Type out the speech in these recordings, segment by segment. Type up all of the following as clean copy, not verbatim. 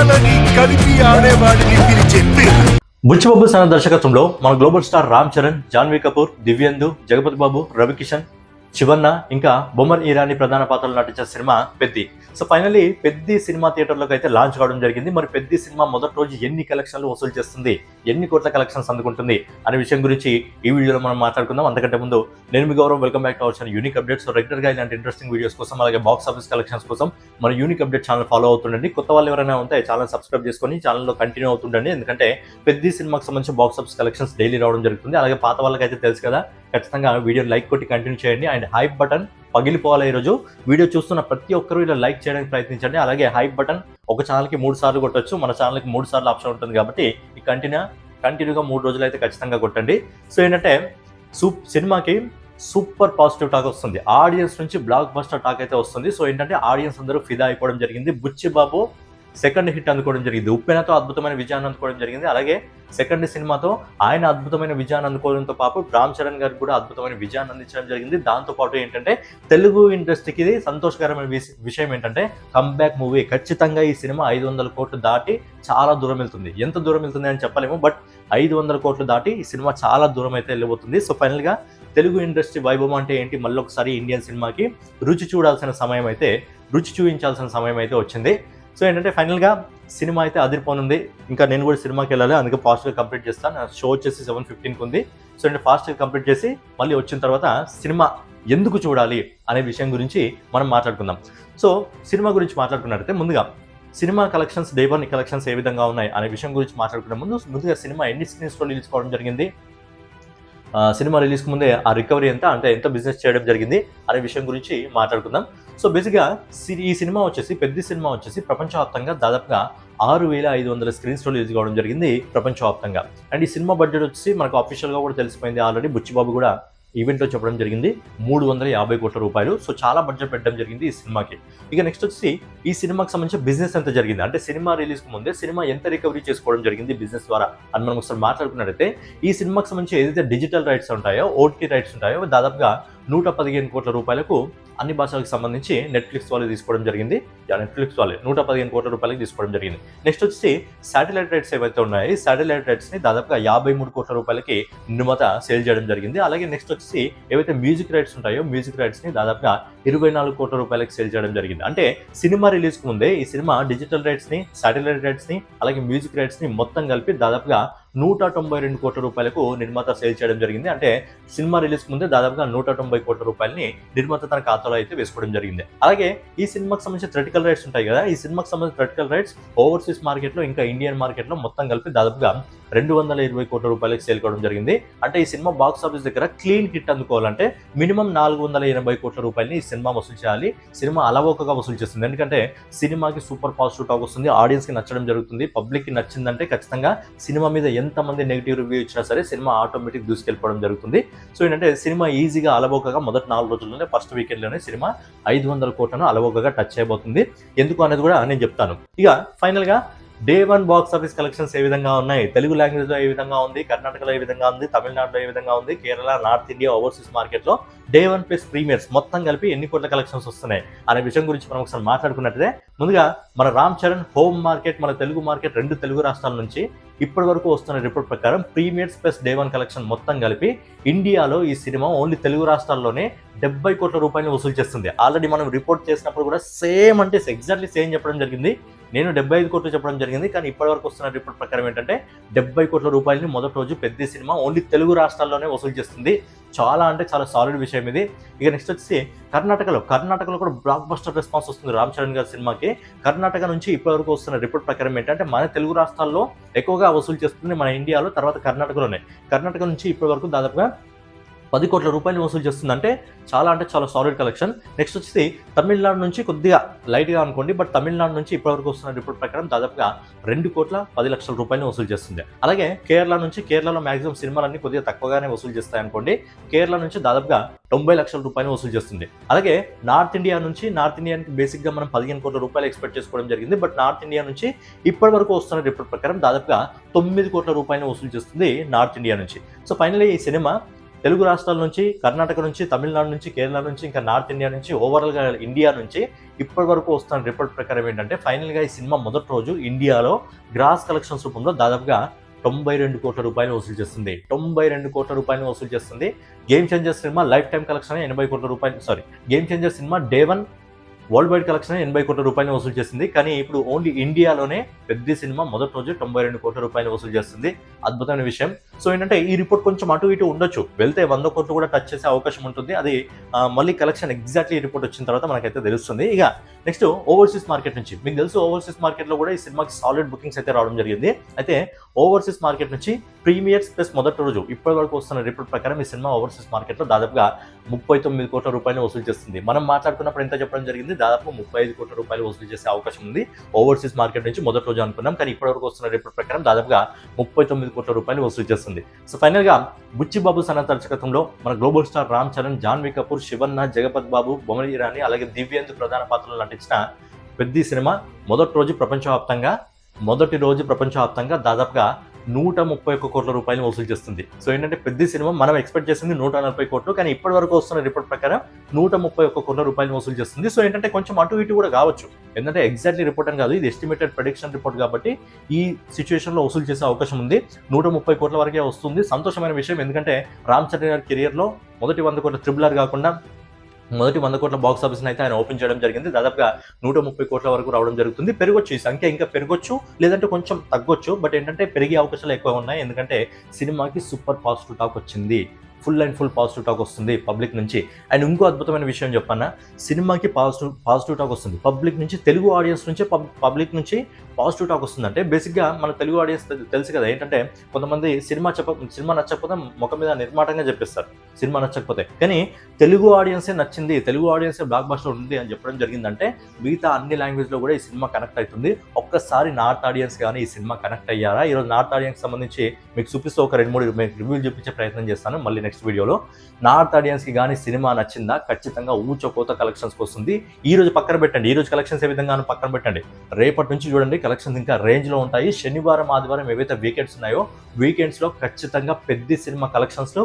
కథలని కలిపి ఆడేవాడిని పిలిచే పేరు. బుచ్చిబాబు సన దర్శకత్వంలో మన గ్లోబల్ స్టార్ రామ్ చరణ్, జాన్వీ కపూర్, దివ్యేందు, జగపతి బాబు, రవికిషన్, శివన్న ఇంకా బొమ్మర్ ఇరానీ ప్రధాన పాత్రలు నటించిన cinema Peddi. So finally Peddi cinema థియేటర్లోకి అయితే లాంచ్ కావడం జరిగింది. మరి పెద్ది సినిమా మొదటి రోజు ఎన్ని కలెక్షన్లు వసూలు చేస్తుంది, ఎన్ని కోట్ల కలెక్షన్స్ అందుకుంటుంది అనే విషయం గురించి ఈ వీడియోలో మనం మాట్లాడుకుందాం. అంతకంటే ముందు నేను మీ గౌరవం, welcome back to our channel unique updates. రెగ్యులర్గా ఇలాంటి ఇంట్రెస్టింగ్ వీడియోస్ కోసం అలాగే బాక్స్ ఆఫీస్ కలెక్షన్స్ కోసం మన యూనిక్ అప్డేట్ ఛానల్ ఫాలో అవుతుండండి. కొత్త వాళ్ళు ఎవరైనా ఉంటే ఛానల్ సబ్స్క్రైబ్ చేసుకొని ఛానల్లో కంటిన్యూ అవుతుండండి. ఎందుకంటే పెద్ది సినిమాకి సంబంధించి బాక్స్ ఆఫీస్ కలెక్షన్స్ డైలీ రావడం జరుగుతుంది. అలాగే పాత వాళ్ళకైతే తెలుసు కదా, ఖచ్చితంగా వీడియో లైక్ కొట్టి కంటిన్యూ చేయండి. అండ్ హైప్ బటన్ పగిలిపోవాలి. ఈరోజు వీడియో చూస్తున్న ప్రతి ఒక్కరూ ఇలా లైక్ చేయడానికి ప్రయత్నించండి. అలాగే హైప్ బటన్ ఒక ఛానల్కి 3 సార్లు కొట్టొచ్చు, మన ఛానల్కి 3 సార్లు ఆప్షన్ ఉంటుంది కాబట్టి ఈ కంటిన్యూగా 3 రోజులు అయితే ఖచ్చితంగా కొట్టండి. సో ఏంటంటే సినిమాకి సూపర్ పాజిటివ్ టాక్ వస్తుంది. ఆడియన్స్ నుంచి బ్లాక్ బస్టర్ టాక్ అయితే వస్తుంది. సో ఏంటంటే ఆడియన్స్ అందరూ ఫిదా అయిపోవడం జరిగింది. బుచ్చిబాబు సెకండ్ హిట్ అందుకోవడం జరిగింది. ఉప్పెనతో అద్భుతమైన విజయాన్ని అందుకోవడం జరిగింది. అలాగే సెకండ్ సినిమాతో ఆయన అద్భుతమైన విజయాన్ని అందుకోవడంతో పాటు రామ్ చరణ్ గారికి కూడా అద్భుతమైన విజయాన్ని అందించడం జరిగింది. దాంతోపాటు ఏంటంటే తెలుగు ఇండస్ట్రీకి సంతోషకరమైన విషయం ఏంటంటే కంబ్యాక్ మూవీ. ఖచ్చితంగా ఈ సినిమా 500 కోట్లు దాటి చాలా దూరం వెళ్తుంది. ఎంత దూరం వెళ్తుంది అని చెప్పలేము, బట్ 500 కోట్లు దాటి ఈ సినిమా చాలా దూరం అయితే వెళ్ళబోతుంది. సో ఫైనల్గా తెలుగు ఇండస్ట్రీ వైభవం అంటే ఏంటి, మళ్ళీ ఒకసారి ఇండియన్ సినిమాకి రుచి చూడాల్సిన సమయం అయితే, రుచి చూపించాల్సిన సమయం అయితే వచ్చింది. సో ఏంటంటే ఫైనల్గా సినిమా అయితే అదిరిపోనుంది. ఇంకా నేను కూడా సినిమాకి వెళ్ళాలి, అందుకే ఫాస్ట్గా కంప్లీట్ చేస్తాను. నా షో వచ్చేసి 7:15కి ఉంది. సో అంటే ఫాస్ట్గా కంప్లీట్ చేసి మళ్ళీ వచ్చిన తర్వాత సినిమా ఎందుకు చూడాలి అనే విషయం గురించి మనం మాట్లాడుకుందాం. సో సినిమా గురించి మాట్లాడుకున్నట్టయితే ముందుగా సినిమా కలెక్షన్స్, డే 1 కలెక్షన్స్ ఏ విధంగా ఉన్నాయి అనే విషయం గురించి మాట్లాడుకునే ముందుగా సినిమా ఎన్ని స్క్రీన్స్లో రిలీజ్ కావడం జరిగింది, సినిమా రిలీజ్కి ముందే ఆ రికవరీ ఎంత బిజినెస్ చేయడం జరిగింది అనే విషయం గురించి మాట్లాడుకుందాం. సో బేసిక్గా ఈ సినిమా వచ్చేసి పెద్ద సినిమా వచ్చేసి ప్రపంచవ్యాప్తంగా దాదాపుగా 6,500 స్క్రీన్స్లో రిలీజ్ కావడం జరిగింది ప్రపంచవ్యాప్తంగా. అండ్ ఈ సినిమా బడ్జెట్ వచ్చేసి మనకు అఫీషియల్గా కూడా తెలిసిపోయింది. ఆల్రెడీ బుచ్చిబాబు కూడా ఈవెంట్లో చెప్పడం జరిగింది 350 కోట్ల రూపాయలు. సో చాలా బడ్జెట్ పెట్టడం జరిగింది ఈ సినిమాకి. ఇక నెక్స్ట్ వచ్చి ఈ సినిమాకి సంబంధించిన బిజినెస్ ఎంత జరిగింది, అంటే సినిమా రిలీజ్కి ముందే సినిమా ఎంత రికవరీ చేసుకోవడం జరిగింది బిజినెస్ ద్వారా అని మనం ఒకసారి మాట్లాడుకున్నట్టయితే ఈ సినిమాకి సంబంధించి ఏదైతే డిజిటల్ రైట్స్ ఉంటాయో, ఓటీటీ రైట్స్ ఉంటాయో, దాదాపుగా 115 కోట్ల రూపాయలకు అన్ని భాషలకు సంబంధించి నెట్ఫ్లిక్స్ వాళ్ళు తీసుకోవడం జరిగింది. నెట్ఫ్లిక్స్ వాళ్ళే 115 కోట్ల రూపాయలకి తీసుకోవడం జరిగింది. నెక్స్ట్ వచ్చి శాటిలైట్ రైట్స్ ఏవైతే ఉన్నాయో ఈ శాటిలైట్ రైట్స్ని దాదాపుగా 53 కోట్ల రూపాయలకి నిర్మాత సేల్ చేయడం జరిగింది. అలాగే నెక్స్ట్ వచ్చి ఏవైతే మ్యూజిక్ రైట్స్ ఉంటాయో మ్యూజిక్ రైట్స్ని దాదాపుగా 24 కోట్ల రూపాయలకి సేల్ చేయడం జరిగింది. అంటే సినిమా రిలీజ్కి ముందే ఈ సినిమా డిజిటల్ రైట్స్ని, శాటిలైట్ రైట్స్ని, అలాగే మ్యూజిక్ రైట్స్ని మొత్తం కలిపి దాదాపుగా 192 కోట్ల రూపాయలకు నిర్మాత సేల్ చేయడం జరిగింది. అంటే సినిమా రిలీజ్ ముందే దాదాపుగా 190 కోట్ల రూపాయలని నిర్మాత తన ఖాతాలో అయితే వేసుకోవడం జరిగింది. అలాగే ఈ సినిమాకి సంబంధించిన థియేటికల్ రైట్స్ ఉంటాయి కదా, ఈ సినిమాకి సంబంధించిన థియేటికల్ రైట్స్ ఓవర్సీస్ మార్కెట్లో ఇంకా ఇండియన్ మార్కెట్లో మొత్తం కలిపి దాదాపుగా 220 కోట్ల రూపాయలకు సేల్ కావడం జరిగింది. అంటే ఈ సినిమా బాక్స్ ఆఫీస్ దగ్గర క్లీన్ హిట్ అందుకోవాలంటే మినిమం 480 కోట్ల రూపాయలని ఈ సినిమా వసూలు చేయాలి. సినిమా అలవోకగా వసూలు చేస్తుంది. ఎందుకంటే సినిమాకి సూపర్ పాజిటివ్ టాక్ వస్తుంది, ఆడియన్స్కి నచ్చడం జరుగుతుంది. పబ్లిక్కి నచ్చిందంటే ఖచ్చితంగా సినిమా మీద ఎంతమంది నెగిటివ్ రివ్యూ ఇచ్చినా సరే సినిమా ఆటోమేటిక్ దూసుకెళ్ళిపోవడం జరుగుతుంది. సో ఏంటంటే సినిమా ఈజీగా అలవోకగా మొదటి 4 రోజుల్లోనే, ఫస్ట్ వీకెండ్లోనే సినిమా 500 కోట్లను అలవోకగా టచ్ చేయబోతుంది. ఎందుకు అనేది కూడా నేను చెప్తాను. ఇక ఫైనల్గా డే 1 బాక్స్ ఆఫీస్ కలెక్షన్స్ ఏ విధంగా ఉన్నాయి, తెలుగు లాంగ్వేజ్లో ఏ విధంగా ఉంది, కర్ణాటకలో ఏ విధంగా ఉంది, తమిళనాడులో ఏ విధంగా ఉంది, కేరళ, నార్త్ ఇండియా, ఓవర్సీస్ మార్కెట్లో డే 1 ప్లస్ ప్రీమియర్స్ మొత్తం కలిపి ఎన్ని కోట్ల కలెక్షన్స్ వస్తున్నాయి అనే విషయం గురించి మనం ఒకసారి మాట్లాడుకున్నట్లయితే ముందుగా మన రామ్ చరణ్ హోమ్ మార్కెట్, మన తెలుగు మార్కెట్ 2 తెలుగు రాష్ట్రాల నుంచి ఇప్పటి వరకు వస్తున్న రిపోర్ట్ ప్రకారం ప్రీమియర్స్ ప్లస్ డే 1 కలెక్షన్ మొత్తం కలిపి ఇండియాలో ఈ సినిమా ఓన్లీ తెలుగు రాష్ట్రాల్లోనే 70 కోట్ల రూపాయలు వసూలు చేస్తుంది. ఆల్రెడీ మనం రిపోర్ట్ చేసినప్పుడు కూడా సేమ్ అంటే ఎగ్జాక్ట్లీ సేమ్ చెప్పడం జరిగింది. నేను 75 కోట్లు చెప్పడం జరిగింది, కానీ ఇప్పటివరకు వస్తున్న రిపోర్ట్ ప్రకారం ఏంటంటే 70 కోట్ల రూపాయలని మొదటి రోజు పెద్ద సినిమా ఓన్లీ తెలుగు రాష్ట్రాల్లోనే వసూలు చేస్తుంది. చాలా అంటే చాలా సాలిడ్ విషయం ఇది. ఇక నెక్స్ట్ వచ్చి కర్ణాటకలో కూడా బ్లాక్ బస్టర్ రెస్పాన్స్ వస్తుంది రామ్ చరణ్ గారి సినిమాకి. కర్ణాటక నుంచి ఇప్పటివరకు వస్తున్న రిపోర్ట్ ప్రకారం ఏంటంటే మన తెలుగు రాష్ట్రాల్లో ఎక్కువగా వసూలు చేస్తుంది మన ఇండియాలో, తర్వాత కర్ణాటక నుంచి ఇప్పటివరకు దాదాపుగా 10 కోట్ల రూపాయలు వసూలు చేస్తుంది. అంటే చాలా సాలిడ్ కలెక్షన్. నెక్స్ట్ వచ్చేసి తమిళనాడు నుంచి కొద్దిగా లైట్గా అనుకోండి, బట్ తమిళనాడు నుంచి ఇప్పటివరకు వస్తున్న రిపోర్ట్ ప్రకారం దాదాపుగా 2,10,00,000 రూపాయలు వసూలు చేస్తుంది. అలాగే కేరళలో మ్యాక్సిమం సినిమాలన్నీ కొద్దిగా తక్కువగానే వసూలు చేస్తాయి అనుకోండి. కేరళ నుంచి దాదాపుగా 90 లక్షల రూపాయలు వసూలు చేస్తుంది. అలాగే నార్త్ ఇండియాకి బేసిక్గా మనం 15 కోట్ల రూపాయలు ఎక్స్పెక్ట్ చేసుకోవడం జరిగింది, బట్ నార్త్ ఇండియా నుంచి ఇప్పటి వరకు వస్తున్న రిపోర్ట్ ప్రకారం దాదాపుగా 9 కోట్ల రూపాయలు వసూలు చేస్తుంది నార్త్ ఇండియా నుంచి. సో ఫైనల్లీ ఈ సినిమా తెలుగు రాష్ట్రాల నుంచి, కర్ణాటక నుంచి, తమిళనాడు నుంచి, కేరళ నుంచి, ఇంకా నార్త్ ఇండియా నుంచి, ఓవరాల్గా ఇండియా నుంచి ఇప్పటి వరకు వస్తున్న రిపోర్ట్ ప్రకారం ఏంటంటే ఫైనల్గా ఈ సినిమా మొదటి రోజు ఇండియాలో గ్రాస్ కలెక్షన్స్ రూపంలో దాదాపుగా 92 కోట్ల రూపాయలు వసూలు చేస్తుంది. 92 కోట్ల రూపాయలు వసూలు చేస్తుంది. Game changer cinema life time collection 80 కోట్ల రూపాయలు, game changer cinema day 1 world wide collection 80 కోట్ల రూపాయలు వసూలు చేసింది. కానీ ఇప్పుడు ఓన్లీ ఇండియాలోనే పెద్ద సినిమా మొదటి రోజు 92 కోట్ల రూపాయలు వసూలు చేస్తుంది. అద్భుతమైన విషయం. సో ఏంటంటే ఈ రిపోర్ట్ కొంచెం అటు ఇటు ఉండొచ్చు, వెళ్తే 100 కోట్లు కూడా టచ్ చేసే అవకాశం ఉంటుంది. అది మళ్ళీ కలెక్షన్ ఎగ్జాక్ట్లీ రిపోర్ట్ వచ్చిన తర్వాత మనకైతే తెలుస్తుంది. ఇక నెక్స్ట్ ఓవర్సీస్ మార్కెట్ నుంచి మీకు తెలుసు, ఓవర్సీస్ మార్కెట్లో కూడా ఈ సినిమాకి సాలిడ్ బుకింగ్స్ అయితే రావడం జరిగింది. అయితే ఓవర్సీస్ మార్కెట్ నుంచి ప్రీమియర్స్ ప్లస్ మొదటి రోజు ఇప్పటి వరకు వస్తున్న రిపోర్ట్ ప్రకారం ఈ సినిమా ఓవర్సీస్ మార్కెట్లో దాదాపుగా 39 కోట్ల రూపాయలు వసూలు చేస్తుంది. మనం మాట్లాడుకున్నప్పుడు ఎంత చెప్పడం జరిగింది, దాదాపు 35 కోట్ల రూపాయలు వసూలు చేసే అవకాశం ఉంది ఓవర్సీస్ మార్కెట్ నుంచి మొదటి రోజు అనుకున్నాం. కానీ ఇప్పటి వరకు వస్తున్న రిపోర్ట్ ప్రకారం దాదాపుగా 39 కోట్ల రూపాయలు వసూలు చేస్తుంది. సో ఫైనల్గా బుచ్చిబాబు సన దర్శకత్వంలో మన గ్లోబల్ స్టార్ రామ్ చరణ్, జాన్వీ కపూర్, శివన్న, జగపతి బాబు, బొమ్మలి ఇరానీ అలాగే దివ్యేందు ప్రధాన పాత్రలు నటించిన పెద్ద సినిమా మొదటి రోజు ప్రపంచవ్యాప్తంగా దాదాపుగా 131 కోట్ల రూపాయలు వసూలు చేస్తుంది. సో ఏంటంటే పెద్ద సినిమా మనం ఎక్స్పెక్ట్ చేసింది 140 కోట్లు, కానీ ఇప్పటి వరకు వస్తున్న రిపోర్ట్ ప్రకారం 131 కోట్ల రూపాయలు వసూలు చేస్తుంది. సో ఏంటంటే కొంచెం అటు ఇటు కూడా కావచ్చు, ఎందుకంటే ఎగ్జాక్ట్లీ రిపోర్ట్ అని కాదు, ఇది ఎస్టిమేటెడ్ ప్రెడిక్షన్ రిపోర్ట్ కాబట్టి ఈ సిచ్యువేషన్లో వసూలు చేసే అవకాశం ఉంది. 130 కోట్ల వరకే వస్తుంది. సంతోషమైన విషయం, ఎందుకంటే రామ్ చరణ్ గారి కెరియర్లో మొదటి 100 కోట్ల RRR కాకుండా మొదటి 100 కోట్ల బాక్స్ ఆఫీస్ని అయితే ఆయన ఓపెన్ చేయడం జరిగింది. దాదాపుగా 130 కోట్ల వరకు రావడం జరుగుతుంది. పెరగొచ్చు, ఈ సంఖ్య ఇంకా పెరగొచ్చు, లేదంటే కొంచెం తగ్గొచ్చు. బట్ ఏంటంటే పెరిగే అవకాశాలు ఎక్కువ ఉన్నాయి, ఎందుకంటే సినిమాకి సూపర్ పాజిటివ్ టాక్ వచ్చింది. Full and full positive talk వస్తుంది పబ్లిక్ నుంచి. అండ్ ఇంకో అద్భుతమైన విషయం చెప్పన్నా, సినిమాకి పాజిటివ్ టాక్ వస్తుంది పబ్లిక్ నుంచి, తెలుగు ఆడియన్స్ నుంచి పబ్లిక్ నుంచి పాజిటివ్ టాక్ వస్తుంది. అంటే బేసిక్గా మన తెలుగు ఆడియన్స్ తెలుసు కదా, ఏంటంటే కొంతమంది సినిమా నచ్చకపోతే ముఖం మీద నిర్మాటంగా చెప్పేస్తారు సినిమా నచ్చకపోతే, కానీ తెలుగు ఆడియన్సే నచ్చింది, తెలుగు ఆడియన్సే బ్లాక్ బస్టర్ ఉంది అని చెప్పడం జరిగిందంటే మిగతా అన్ని లాంగ్వేజ్లో కూడా ఈ సినిమా కనెక్ట్ అవుతుంది. ఒక్కసారి నార్త్ ఆడియన్స్ కానీ ఈ సినిమా కనెక్ట్ అయ్యారా? ఈరోజు నార్త్ ఆడియన్స్ సంబంధించి మీకు చూపిస్తూ ఒక 2-3 రివ్యూలు చూపించే ప్రయత్నం చేస్తాను మళ్ళీ నెక్స్ట్ వీడియోలో. నార్త్ ఆడియన్స్కి కానీ సినిమా నచ్చిందా, ఖచ్చితంగా ఊచకోత కలెక్షన్స్కి వస్తుంది. ఈ రోజు పక్కన పెట్టండి, ఈ రోజు కలెక్షన్స్ ఏ విధంగా పక్కన పెట్టండి, రేపటి నుంచి చూడండి కలెక్షన్స్ ఇంకా రేంజ్లో ఉంటాయి. శనివారం ఆదివారం ఏవైతే వీకెండ్స్ ఉన్నాయో వీకెండ్స్లో ఖచ్చితంగా పెద్ద సినిమా కలెక్షన్స్లో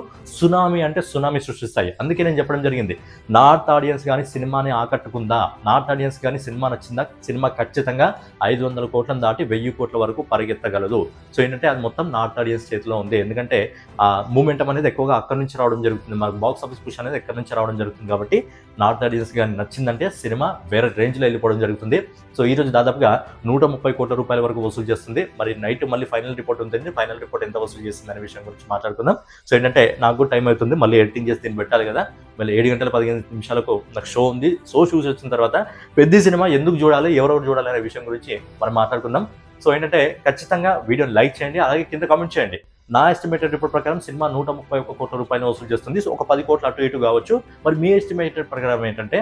సునామీ సృష్టిస్తాయి. అందుకే నేను చెప్పడం జరిగింది, నార్త్ ఆడియన్స్ కానీ సినిమాని ఆకట్టుకుందా, నార్త్ ఆడియన్స్ కానీ సినిమా నచ్చిందా, సినిమా ఖచ్చితంగా 500 కోట్లను దాటి 1000 కోట్ల వరకు పరిగెత్తగలదు. సో ఏంటంటే అది మొత్తం నార్త్ ఆడియన్స్ చేతిలో ఉంది, ఎందుకంటే ఆ మూమెంటం అనేది ఎక్కువగా అక్కడి నుంచి రావడం జరుగుతుంది, మనకు బాక్స్ ఆఫీస్ పుష్ అనేది ఎక్కడి నుంచి రావడం జరుగుతుంది. కాబట్టి నార్త్ ఆడియన్స్ కానీ నచ్చిందంటే సినిమా వేరే రేంజ్లో వెళ్ళిపోవడం జరుగుతుంది. సో ఈ రోజు దాదాపుగా 130 కోట్ల రూపాయల వరకు వసూలు చేస్తుంది. మరి నైట్ మళ్ళీ ఫైనల్ రిపోర్ట్ ఉంటుంది, ఫైనల్ రిపోర్ట్ ఎంత వసూలు చేస్తుంది అనే విషయం గురించి మాట్లాడుకుందాం. సో ఏంటంటే నాకు కూడా టైం అవుతుంది, మళ్ళీ ఎడిటింగ్ చేసి దీన్ని పెట్టాలి కదా, మళ్ళీ 7 గంటల 15 నిమిషాలకు నాకు షో ఉంది. చూసి వచ్చిన తర్వాత పెద్ద సినిమా ఎందుకు చూడాలి, ఎవరెవరు చూడాలి అనే విషయం గురించి మనం మాట్లాడుకుందాం. సో ఏంటంటే ఖచ్చితంగా వీడియోని లైక్ చేయండి, అలాగే కింద కామెంట్ చేయండి. నా ఎస్టిమేటెడ్ రిపోర్ట్ ప్రకారం సినిమా 131 కోట్ల రూపాయలు వసూలు చేస్తుంది. సో ఒక 10 కోట్లు అటు ఇటు కావచ్చు. మరి మీ ఎస్టిమేటెడ్ ప్రకారం ఏంటంటే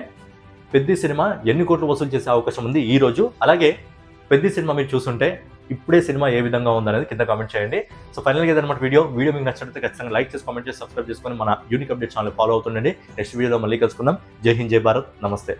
పెద్ద సినిమా ఎన్ని కోట్లు వసూలు చేసే అవకాశం ఉంది ఈ రోజు? అలాగే పెద్ద సినిమా మీరు చూస్తుంటే ఇప్పుడే సినిమా ఏ విధంగా ఉందనేది కింద కామెంట్ చేయండి. సో ఫైనల్గా ఏదన్నమాట వీడియో మీకు నచ్చినట్లయితే ఖచ్చితంగా లైక్ చేసి, కామెంట్ చేసి, సబ్స్క్రైబ్ చేసుకొని మన యూనిక్ అప్డేట్ ఛానల్ ఫాలో అవుతుండండి. నెక్స్ట్ వీడియోలో మళ్ళీ కలుసుకుందాం. జై హింద్, జై భారత్, నమస్తే.